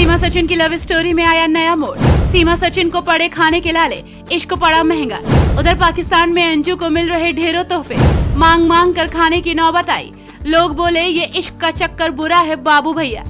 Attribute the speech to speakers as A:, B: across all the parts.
A: सीमा सचिन की love story में आया नया मोड़। सीमा सचिन को पड़े खाने के लाले, इश्क पड़ा महंगा। उधर पाकिस्तान में अंजू को मिल रहे ढेरों तोहफे, मांग मांग कर खाने की नौबत आई। लोग बोले ये इश्क का चक्कर बुरा है बाबू भैया।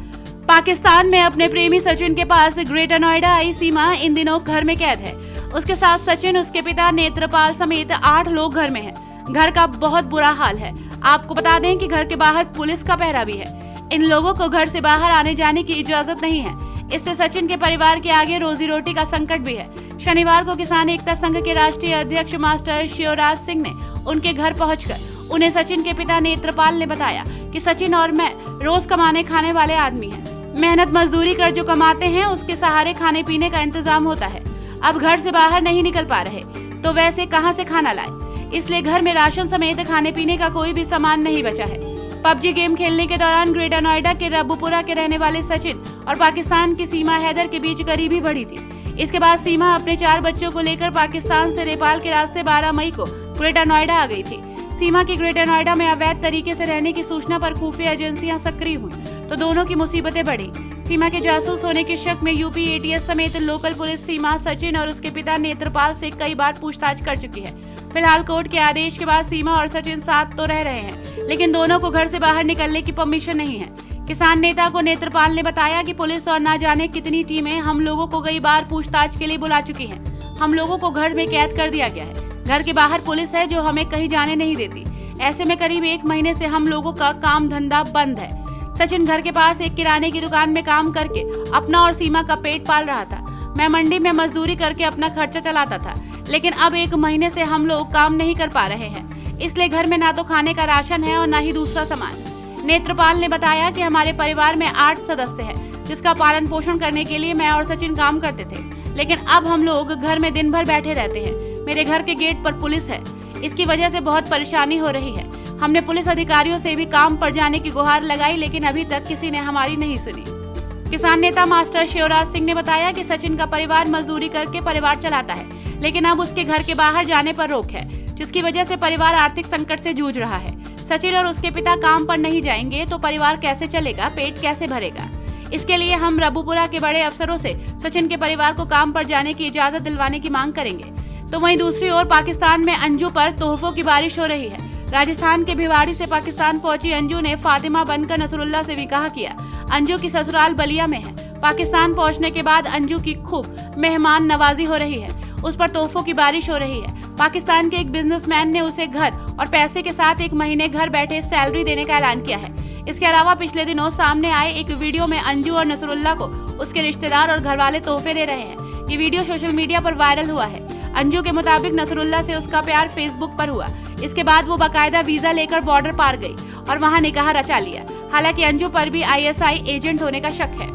A: पाकिस्तान में अपने प्रेमी सचिन के पास ग्रेटर नोएडा आई सीमा इन दिनों घर में कैद है। उसके साथ सचिन, उसके पिता नेत्रपाल समेत 8 लोग घर में हैं। घर का बहुत बुरा हाल है। आपको बता दें कि घर के बाहर पुलिस का पहरा भी है। इन लोगों को घर से बाहर आने जाने की इजाजत नहीं है। इससे सचिन के परिवार के आगे रोजी रोटी का संकट भी है। शनिवार को किसान एकता संघ के राष्ट्रीय अध्यक्ष मास्टर शिवराज सिंह ने उनके घर पहुंचकर उन्हें सचिन के पिता नेत्रपाल ने बताया कि सचिन और मैं रोज कमाने खाने वाले आदमी हैं। मेहनत मजदूरी कर जो कमाते हैं उसके सहारे खाने पीने का इंतजाम होता है। अब घर से बाहर नहीं निकल पा रहे तो वैसे कहां से खाना लाए, इसलिए घर में राशन समेत खाने पीने का कोई भी सामान नहीं बचा है। पबजी गेम खेलने के दौरान ग्रेटर नोएडा के रब्बूपुरा के रहने वाले सचिन और पाकिस्तान की सीमा हैदर के बीच करीबी बढ़ी थी। इसके बाद सीमा अपने 4 बच्चों को लेकर पाकिस्तान से नेपाल के रास्ते 12 मई को ग्रेटर नोएडा आ गई थी। सीमा की ग्रेटर नोएडा में अवैध तरीके से रहने की सूचना पर खुफिया एजेंसियां सक्रिय हुई तो दोनों की मुसीबतें बढ़ी। सीमा के जासूस होने के शक में यूपी एटीएस समेत लोकल पुलिस सीमा, सचिन और उसके पिता नेत्रपाल से कई बार पूछताछ कर चुकी है। फिलहाल कोर्ट के आदेश के बाद सीमा और सचिन साथ तो रह रहे हैं, लेकिन दोनों को घर से बाहर निकलने की परमिशन नहीं है। किसान नेता को नेत्रपाल ने बताया कि पुलिस और ना जाने कितनी टीमें हम लोगों को कई बार पूछताछ के लिए बुला चुकी हैं। हम लोगों को घर में कैद कर दिया गया है। घर के बाहर पुलिस है जो हमें कहीं जाने नहीं देती। ऐसे में करीब 1 महीने से हम लोगों का काम धंधा बंद है। सचिन घर के पास एक किराने की दुकान में काम करके अपना और सीमा का पेट पाल रहा था। मैं मंडी में मजदूरी करके अपना खर्चा चलाता था, लेकिन अब 1 महीने से हम लोग काम नहीं कर पा रहे हैं। इसलिए घर में ना तो खाने का राशन है और ना ही दूसरा सामान। नेत्रपाल ने बताया कि हमारे परिवार में 8 सदस्य हैं, जिसका पालन पोषण करने के लिए मैं और सचिन काम करते थे, लेकिन अब हम लोग घर में दिन भर बैठे रहते हैं। मेरे घर के गेट पर पुलिस है, इसकी वजह से बहुत परेशानी हो रही है। हमने पुलिस अधिकारियों से भी काम पर जाने की गुहार लगाई, लेकिन अभी तक किसी ने हमारी नहीं सुनी। किसान नेता मास्टर शिवराज सिंह ने बताया कि सचिन का परिवार मजदूरी करके परिवार चलाता है, लेकिन अब उसके घर के बाहर जाने पर रोक है, जिसकी वजह से परिवार आर्थिक संकट से जूझ रहा है। सचिन और उसके पिता काम पर नहीं जाएंगे तो परिवार कैसे चलेगा, पेट कैसे भरेगा। इसके लिए हम रब्बूपुरा के बड़े अफसरों से सचिन के परिवार को काम पर जाने की इजाजत दिलवाने की मांग करेंगे। तो वहीं दूसरी ओर पाकिस्तान में अंजू पर तोहफों की बारिश हो रही है। राजस्थान के भिवाड़ी से पाकिस्तान पहुंची अंजू ने फातिमा बनकर नसरुल्ला से विवाह किया। अंजू की ससुराल बलिया में है। पाकिस्तान पहुंचने के बाद अंजू की खूब मेहमान नवाजी हो रही है। उस पर तोहफों की बारिश हो रही है। पाकिस्तान के एक बिजनेसमैन ने उसे घर और पैसे के साथ 1 महीने घर बैठे सैलरी देने का ऐलान किया है। इसके अलावा पिछले दिनों सामने आए एक वीडियो में अंजू और नसरुल्ला को उसके रिश्तेदार और घर वाले तोहफे दे रहे हैं। ये वीडियो सोशल मीडिया पर वायरल हुआ है। अंजू के मुताबिक नसरुल्ला से उसका प्यार फेसबुक पर हुआ। इसके बाद वो बाकायदा वीजा लेकर बॉर्डर पार गई और वहां निकाह रचा लिया। हालांकि अंजू पर भी ISI एजेंट होने का शक है।